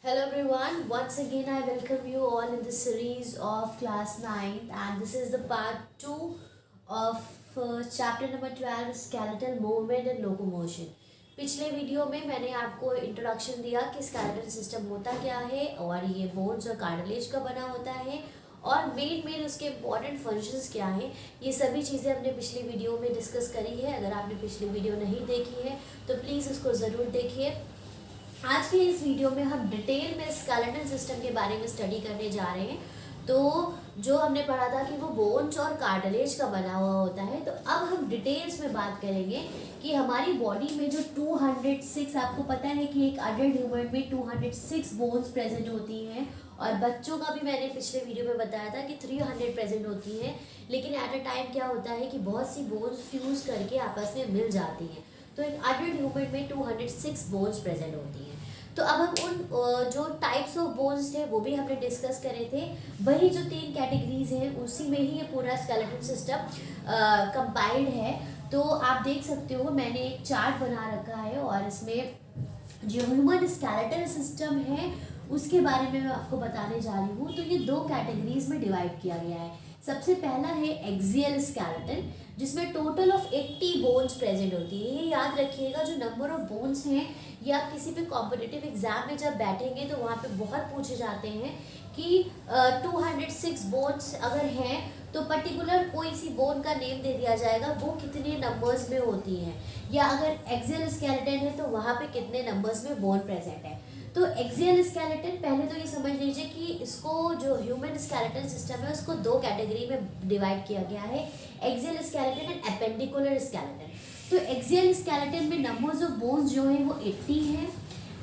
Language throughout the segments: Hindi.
Hello everyone, once again I welcome you all in the series of class 9th, and this is the part 2 of chapter number 12 skeletal movement and locomotion. पिछले वीडियो में मैंने आपको इंट्रोडक्शन दिया कि स्केलेटल सिस्टम होता क्या है और ये बोन्स और कार्टिलेज का बना होता है और मेन उसके इम्पॉर्टेंट फंक्शंस क्या हैं। ये सभी चीज़ें हमने पिछली वीडियो में डिस्कस करी है। अगर आपने पिछली वीडियो नहीं देखी है तो प्लीज़ उसको ज़रूर देखिए। आज के इस वीडियो में हम डिटेल में स्केलेटल सिस्टम के बारे में स्टडी करने जा रहे हैं। तो जो हमने पढ़ा था कि वो बोन्स और कार्टिलेज का बना हुआ होता है, तो अब हम डिटेल्स में बात करेंगे कि हमारी बॉडी में जो 206, आपको पता है कि एक अडल्ट ह्यूमन में 206 बोन्स प्रेजेंट होती हैं और बच्चों का भी मैंने पिछले वीडियो में बताया था कि 300 प्रेजेंट होती हैं। लेकिन एट अ टाइम क्या होता है कि बहुत सी बोन्स फ्यूज करके आपस में मिल जाती हैं, तो एक अडल्ट ह्यूमन में 206 बोन्स प्रेजेंट होती हैं। तो अब हम उन जो टाइप्स ऑफ बोन्स थे वो भी हमने डिस्कस करे थे। वही जो 3 कैटेगरीज हैं उसी में ही ये पूरा स्केलेटल सिस्टम कंपाइल्ड है। तो आप देख सकते हो मैंने एक चार्ट बना रखा है और इसमें जो ह्यूमन स्केलेटल सिस्टम है उसके बारे में मैं आपको बताने जा रही हूँ। तो ये 2 कैटेगरीज में डिवाइड किया गया है। सबसे पहला है एक्सियल स्केलेटन, जिसमें टोटल ऑफ 80 बोन्स प्रेजेंट होती है। ये याद रखिएगा, जो नंबर ऑफ बोन्स हैं ये आप किसी भी कॉम्पिटिटिव एग्जाम में जब बैठेंगे तो वहाँ पे बहुत पूछे जाते हैं कि 206 बोन्स अगर हैं तो पर्टिकुलर कोई सी बोन का नेम दे दिया जाएगा, वो कितने नंबर्स में होती हैं, या अगर एक्सियल स्केलेटन है तो वहाँ पे कितने नंबर्स में बोन प्रेजेंट है। तो एक्सियल स्केलेटन, पहले तो ये समझ लीजिए कि इसको जो ह्यूमन स्केलेटल सिस्टम है उसको 2 कैटेगरी में डिवाइड किया गया है, axial skeleton and appendicular skeleton. तो एक्सियल स्केलेटन में नंबर्स ऑफ बोन्स जो है वो 80 हैं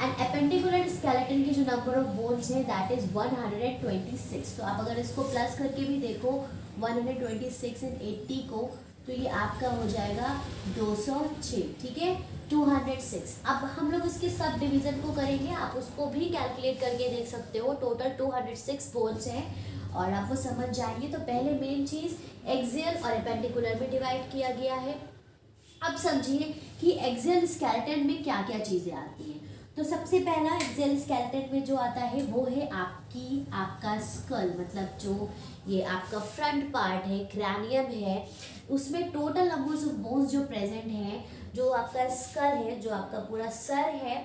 एंड एपेंडिकुलर स्केलेटन की जो नंबर ऑफ बोन्स है दैट इज 126। तो आप अगर इसको प्लस करके भी देखो 126 एंड 80 को, तो ये आपका हो जाएगा 206, ठीक है, 206। अब हम लोग इसके सब डिवीजन को करेंगे, आप उसको भी कैलकुलेट करके देख सकते हो। टोटल 206 बोन्स हैं और आप वो समझ जाएंगे। तो पहले मेन चीज़ एक्सियल और एपेंडिकुलर में डिवाइड किया गया है। अब समझिए कि एक्सियल स्केलेटन में क्या क्या चीज़ें आती हैं। तो सबसे पहला एक्सियल स्केलेटन में जो आता है वो है आपका स्कल, मतलब जो ये आपका फ्रंट पार्ट है, क्रैनियम है, उसमें टोटल नंबर्स ऑफ बोन्स जो प्रेजेंट हैं, जो आपका स्कल है, जो आपका पूरा सर है,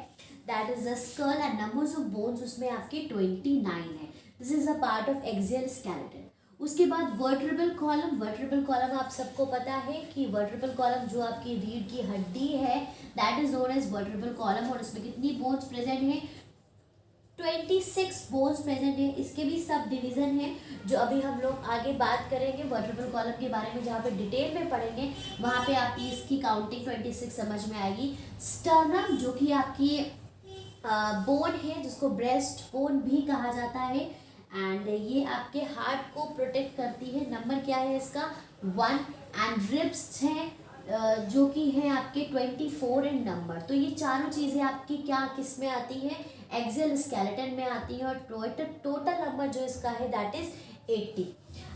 that is the skull and numbers of bones उसमें आपकी 29 है। This is a part of axial skeleton. उसके बाद वर्टेब्रल कॉलम। वर्टेब्रल कॉलम आप सबको पता है कि वर्टेब्रल कॉलम जो आपकी रीढ़ की हड्डी है that is known as vertebral column, और उसमें कितनी बोन्स प्रेजेंट हैं, 26 बोन्स प्रेजेंट है। इसके भी सब डिवीजन है जो अभी हम लोग आगे बात करेंगे वर्टेब्रल कॉलम के बारे में, जहाँ पे डिटेल में पढ़ेंगे वहाँ पे आपकी इसकी काउंटिंग 26 समझ में आएगी। स्टर्नम जो कि आपकी बोन है, जिसको ब्रेस्ट बोन भी कहा जाता है, एंड ये आपके हार्ट को प्रोटेक्ट करती है। नंबर क्या है इसका 1। एंड रिब्स हैं जो कि हैं आपके 24 एंड नंबर। तो ये चारों चीज़ें आपकी क्या किस में आती हैं, एक्सियल स्केलेटन में आती है, और टोटल नंबर जो इसका है दैट इज 80।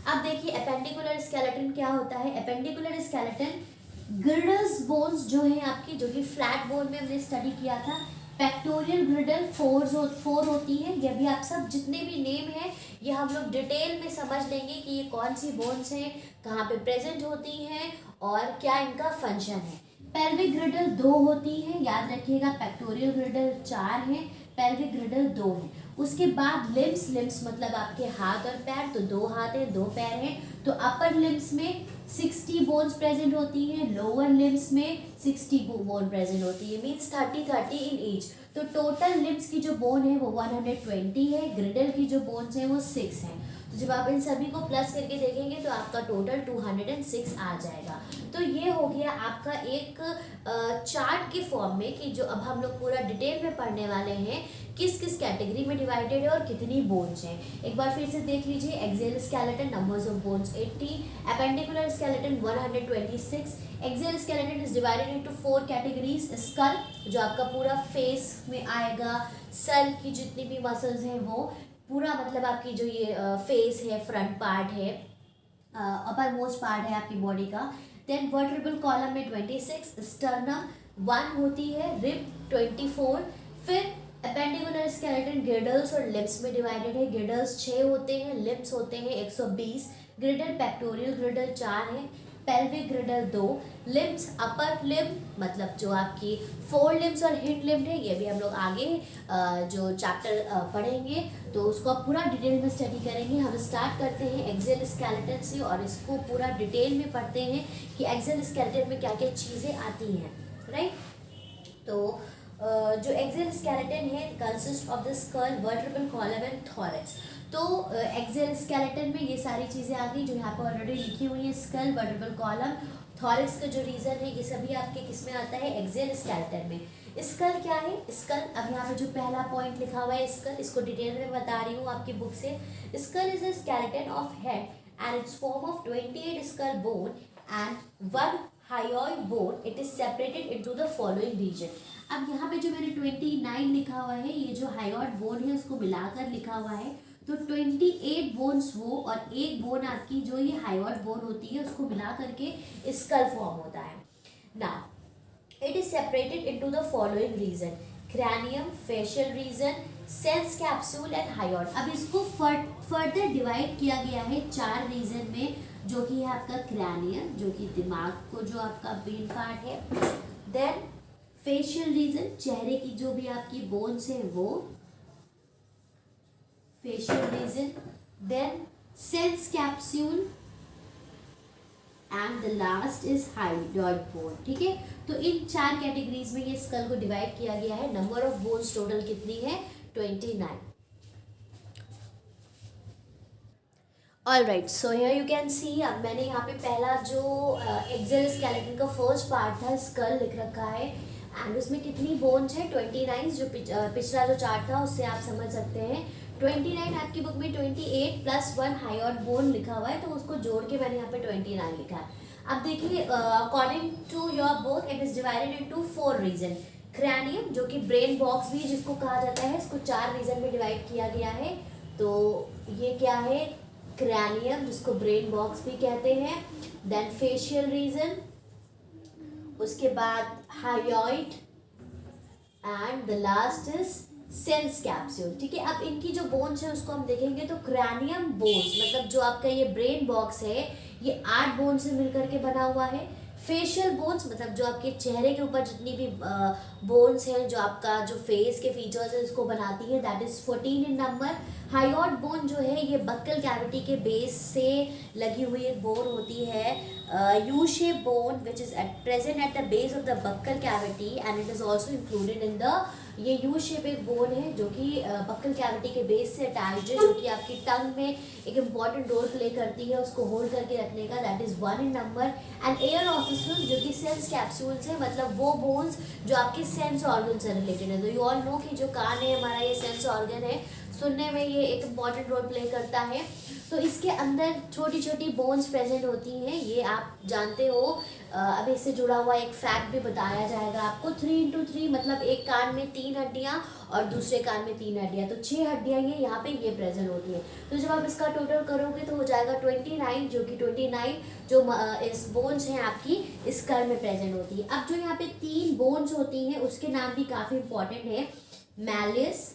अब देखिए एपेंडिकुलर स्केलेटन क्या होता है। एपेंडिकुलर स्केलेटन ग्रिडल्स बोन्स जो है आपकी, जो कि फ्लैट बोन में हमने स्टडी किया था, पेक्टोरियल ग्रिडल 4 होती है। ये भी आप सब जितने भी नेम है ये हम लोग डिटेल में समझ लेंगे कि ये कौन सी बोन्स हैं, कहाँ पे प्रेजेंट होती हैं और क्या इनका फंक्शन है। पेल्विक ग्रिडल 2 होती है, याद रखिएगा। पेक्टोरियल ग्रिडल 4 है, पेल्विक ग्रिडल 2 है। उसके बाद लिम्स मतलब आपके हाथ और पैर, तो 2 हाथ हैं 2 पैर हैं। तो अपर लिम्स में 60 बोन्स प्रेजेंट होती हैं, लोअर लिम्स में 60 बोन प्रेजेंट होती है, मीन्स 30 इन ईच। तो टोटल लिम्स की जो बोन है वो 120 है, ग्रिडल की जो बोन्स हैं वो 6 हैं। तो जब आप इन सभी को प्लस करके देखेंगे तो आपका टोटल 206 आ जाएगा। तो ये हो गया आपका एक चार्ट के फॉर्म में कि जो अब हम लोग पूरा डिटेल में पढ़ने वाले हैं किस किस कैटेगरी में डिवाइडेड है और कितनी बोन्स हैं। एक बार फिर से देख लीजिए। Axial skeleton numbers of bones 80, appendicular skeleton 126। Axial skeleton is divided into 4 categories. Skull जो आपका पूरा फेस में आएगा, सर की जितनी भी मसल्स हैं वो पूरा, मतलब आपकी जो ये फेस है, फ्रंट पार्ट है, अपर मोस्ट पार्ट है आपकी बॉडी का। देन वर्टेब्रल कॉलम में 26, स्टर्नम 1 होती है, रिब 24, फिर एपेंडिकुलर स्केलेटन गिडल्स और लिम्स में डिवाइडेड है। गिडल्स 6 होते हैं, लिम्स होते हैं 120। ग्रिडल पेक्टोरियल ग्रिडल 4 है, पेल्विक ग्रिडल 2। लिम्स अपर लिम मतलब जो आपकी फोर लिम्स और हिंड लिम्ब है, ये भी हम लोग आगे जो चैप्टर पढ़ेंगे तो उसको आप पूरा डिटेल में स्टडी करेंगे। हम स्टार्ट करते हैं एक्सियल स्केलेटन से और इसको पूरा डिटेल में पढ़ते हैं कि एक्सियल स्केलेटन में क्या क्या चीज़ें आती हैं, राइट। तो जो एक्सियल स्केलेटन है consist of the skull, vertebral column and thorax. तो एक्सियल स्केलेटन में ये सारी चीज़ें आ गई जो यहाँ पर ऑलरेडी लिखी हुई हैं, स्कल, वर्टेब्रल कॉलम, थॉरैक्स का जो रीजन है ये सभी आपके किस में आता है, एक्सियल स्केलेटन में। स्कल क्या है, स्कल अब यहाँ पे जो पहला पॉइंट लिखा हुआ है स्कल, इसको डिटेल में बता रही हूँ आपकी बुक से। Skull is a skeleton of head and its form of 28 skull bone and 1 hyoid bone. It is separated into the following region. अब यहाँ पे जो मैंने 29 लिखा हुआ है, ये जो हायोइड बोन है उसको मिलाकर लिखा हुआ है, तो 28 बोन्स वो और एक बोन आपकी जो ये हायोइड बोन होती है उसको मिला करके स्कल फॉर्म होता है। Now it is separated into the following region, cranium, facial region, sense capsule and hyoid. अब इसको फर्दर डिवाइड किया गया है 4 रीजन में, जो कि है आपका क्रैनियम जो कि दिमाग को जो आपका ब्रेन पार्ट है, देन फेशियल रीजन चेहरे की जो भी आपकी बोन्स है वो facial region, then sense capsule and the last is hydroid bone. ठीक है, तो इन 4 कैटेगरीज में ये स्कल को डिवाइड किया गया है। नंबर ऑफ बोन्स टोटल कितनी है, 29। Alright, so here you can see, अब मैंने यहाँ पे पहला जो एक्सियल स्केलेटन का फर्स्ट पार्ट था स्कल लिख रखा है एंड उसमें कितनी बोन्स है, 29। जो पिछला जो चार्ट था उससे आप समझ सकते हैं 29। आपकी बुक में 28 प्लस 1 हायोइड बोन लिखा हुआ है, तो उसको जोड़ के मैंने यहाँ पे 29 लिखा है। अब देखिए according to your book it is divided into 4 region. Cranium जो कि ब्रेन बॉक्स भी जिसको कहा जाता है, इसको 4 रीजन में डिवाइड किया गया है। तो ये क्या है, क्रैनियम जिसको ब्रेन बॉक्स भी कहते हैं, देन फेशियल रीजन, उसके बाद hyoid and the last is sense capsule. ठीक है, अब इनकी जो बोन्स है उसको हम देखेंगे तो क्रैनियम बोन्स मतलब जो आपका ये ब्रेन बॉक्स है ये 8 बोन से मिलकर के बना हुआ है। फेशियल बोन्स मतलब जो आपके चेहरे के ऊपर जितनी भी बोन्स हैं जो आपका जो फेस के फीचर्स है उसको बनाती है, that is 14 in number. Hyoid bone जो है ये बक्कल कैविटी के बेस से लगी हुई एक बोन होती है, U shape bone which is present at the base of the buccal cavity and it is also included in the, ये यू शेप एक बोन है जो कि बक्कल कैविटी के बेस से अटैच्ड है, जो कि आपकी टंग में एक इम्पॉर्टेंट रोल प्ले करती है उसको होल्ड करके रखने का, that is 1 in number. And ear ossicles जो कि सेंस कैप्सूल्स है मतलब वो बोन्स जो आपके सेंस ऑर्गन से रिलेटेड है। तो यू ऑल नो कि जो कान है हमारा ये सेंस ऑर्गन है, सुनने में ये एक इम्पॉर्टेंट रोल प्ले करता है। तो इसके अंदर छोटी छोटी बोन्स प्रेजेंट होती हैं, ये आप जानते हो। अब इससे जुड़ा हुआ एक फैक्ट भी बताया जाएगा आपको। 3x3 मतलब एक कान में 3 हड्डियाँ और दूसरे कान में 3 हड्डियाँ, तो 6 हड्डियाँ ये यहाँ पे ये प्रेजेंट होती है। तो जब आप इसका टोटल करोगे तो हो जाएगा 29, जो कि 29 जो इस बोन्स हैं आपकी स्कल में प्रेजेंट होती है। अब जो यहाँ पे 3 बोन्स होती हैं उसके नाम भी काफ़ी इंपॉर्टेंट है, मैलिस,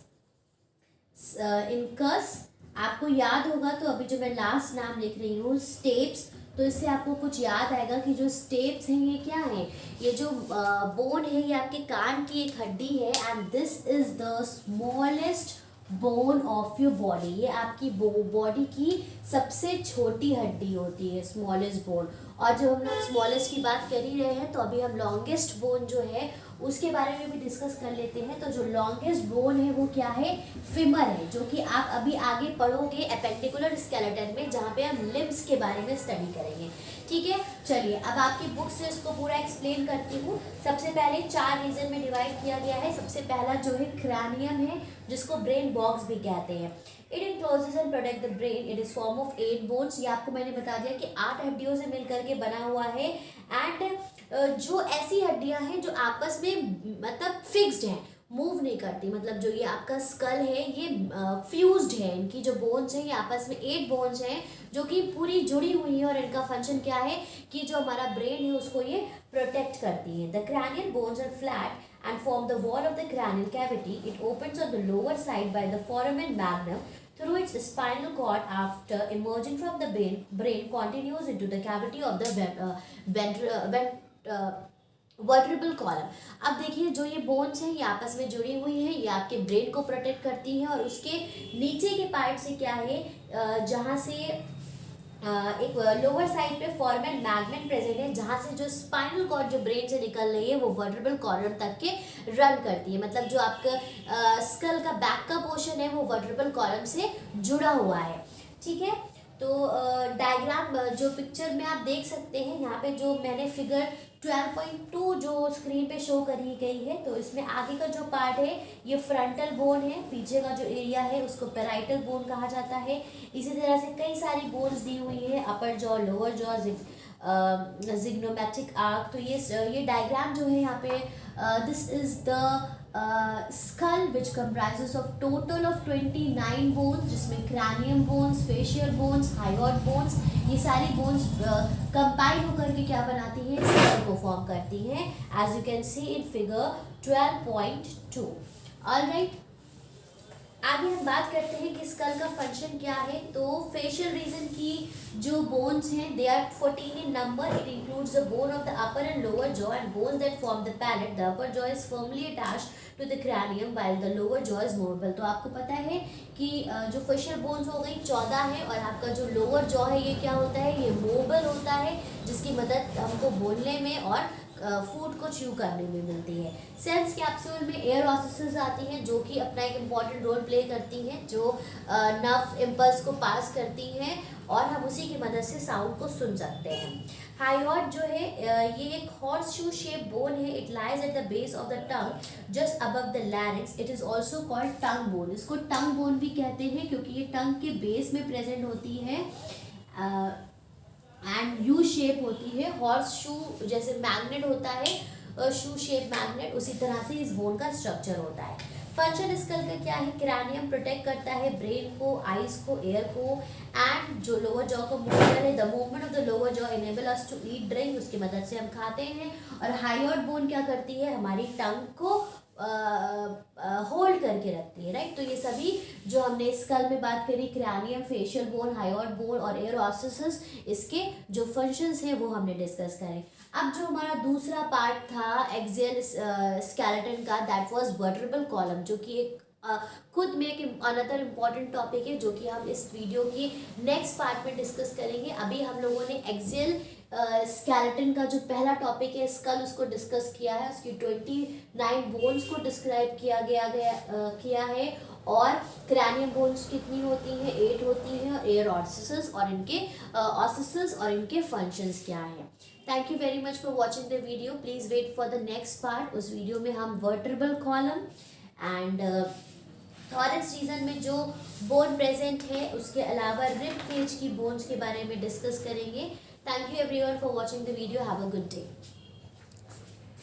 इनकस। आपको याद होगा तो अभी जो मैं लास्ट नाम लिख रही हूँ स्टेप्स, तो इससे आपको कुछ याद आएगा कि जो स्टेप्स हैं ये क्या हैं, ये जो बोन है ये आपके कान की एक हड्डी है and this is the smallest bone of your body. ये आपकी बॉडी की सबसे छोटी हड्डी होती है, स्मॉलेस्ट बोन। और जब हम लोग स्मॉलेस्ट की बात कर ही रहे हैं तो अभी हम लॉन्गेस्ट बोन जो है उसके बारे में भी डिस्कस कर लेते हैं। तो जो लॉन्गेस्ट बोन है वो क्या है, फिमर है, जो कि आप अभी आगे पढ़ोगे एपेंडिकुलर स्केलेटन में, जहाँ पे हम लिम्स के बारे में स्टडी करेंगे। ठीक है, चलिए अब आपकी बुक से इसको पूरा एक्सप्लेन करती हूँ। सबसे पहले 4 रीजन में डिवाइड किया गया है। सबसे पहला जो है क्रैनियम है, जिसको ब्रेन बॉक्स भी कहते हैं। It encloses and protect the brain, it is form of 8 bones. ये आपको मैंने बता दिया कि 8 हड्डियों से मिलकर के बना हुआ है। एंड जो ऐसी हड्डियां हैं जो आपस में मतलब फिक्स्ड हैं, मूव नहीं करती, मतलब जो ये आपका स्कल है ये फ्यूज्ड है, इनकी जो बोन्स हैं ये आपस में 8 बोन्स हैं जो कि पूरी जुड़ी हुई है और इनका फंक्शन क्या है कि जो हमारा ब्रेन है उसको ये प्रोटेक्ट करती है। The cranial bones are flat and form the wall of the cranial cavity. It opens on the lower side by the foramen magnum through its spinal cord. After emerging from the brain continues into the cavity of the vertebral column. अब देखिए जो ये बोन्स हैं ये आपस में जुड़ी हुई हैं, ये आपके ब्रेन को प्रोटेक्ट करती हैं और उसके नीचे के पार्ट से क्या है, जहाँ से एक लोअर साइड पे फोरामेन मैग्नम प्रेजेंट है, जहाँ से जो स्पाइनल कॉर्ड जो ब्रेन से निकल रही है वो वर्टेब्रल कॉलम तक के रन करती है। मतलब जो आपका स्कल का बैक का पोर्शन है वो वर्टेब्रल कॉलम से जुड़ा हुआ है। ठीक है, तो डायग्राम जो पिक्चर में आप देख सकते हैं, यहाँ पे जो मैंने फिगर 12.2 जो स्क्रीन पे शो करी गई है, तो इसमें आगे का जो पार्ट है ये फ्रंटल बोन है, पीछे का जो एरिया है उसको पैराइटल बोन कहा जाता है। इसी तरह से कई सारी बोन्स दी हुई है, upper jaw, lower jaw, zygomatic arch. तो ये डायग्राम जो है यहाँ पे, this is the skull which comprises of total of 29 bones, जिसमें cranium bones, facial bones, hyoid bones, ये सारी bones combine होकर के क्या बनाती हैं, skull को form करती हैं, as you can see in figure 12.2। Alright, आगे हम बात करते हैं कि स्कल का फंक्शन क्या है। तो फेशियल रीजन की जो बोन्स हैं they are 14 in number. It includes the bone of the upper and lower jaw and bones that form the palate. The upper jaw is firmly attached to the cranium while the lower jaw is movable. तो आपको पता है कि जो फेशियल बोन्स हो गई 14 है, और आपका जो लोअर जॉ है ये क्या होता है, ये मूवेबल होता है, जिसकी मदद हमको बोलने में और फूड को च्यू करने में मिलती है। सेंस कैप्सूल में एयर ऑसिसेस आती हैं जो कि अपना एक इम्पॉर्टेंट रोल प्ले करती हैं, जो नर्व इम्पल्स को पास करती हैं और हम उसी की मदद से साउंड को सुन सकते हैं। हाइऑड जो है ये एक हॉर्स शू शेप बोन है। It lies at the base of the tongue just above the larynx. It is also called tongue bone. इसको टंग बोन भी कहते हैं क्योंकि ये टंग के बेस में प्रेजेंट होती है एंड यू शेप होती है। हॉर्स शू जैसे मैग्नेट होता है, शू शेप मैग्नेट, उसी तरह से इस बोन का स्ट्रक्चर होता है। फंक्शन स्कल का क्या है, क्रैनियम प्रोटेक्ट करता है ब्रेन को, आइज को, एयर को, एंड जो लोअर जॉ का मूवमेंट है, the movement of the lower jaw enable us to eat drink, उसकी मदद से हम खाते हैं। और हाइऑड बोन क्या करती है, हमारी टंग को होल्ड करके रखती है, राइट। तो ये सभी जो हमने स्कल में बात करी, क्रैनियम, फेशियल बोन, हाइऑड बोन और एयर ऑसिसेस, इसके जो फंक्शंस हैं वो हमने डिस्कस करें। अब जो हमारा दूसरा पार्ट था एक्सियल स्केलेटन का, दैट वाज वर्टेब्रल कॉलम, जो कि एक खुद में एक अनदर इम्पॉर्टेंट टॉपिक है जो कि हम इस वीडियो की नेक्स्ट पार्ट में डिस्कस करेंगे। अभी हम लोगों ने एक्सियल स्केलेटन का जो पहला टॉपिक है स्कल, उसको डिस्कस किया है, उसकी 29 बोन्स को डिस्क्राइब किया है, और क्रैनियम बोन्स कितनी होती हैं, 8 होती हैं, और एयर ऑसिसेस और इनके फंक्शंस क्या हैं। Thank you very much for watching the video. Please wait for the next part. उस वीडियो में हम vertebral column and thorax region में जो बोन प्रेजेंट है उसके अलावा रिब केज की बोन्स के बारे में डिस्कस करेंगे। Thank you everyone for watching the video. Have a good day.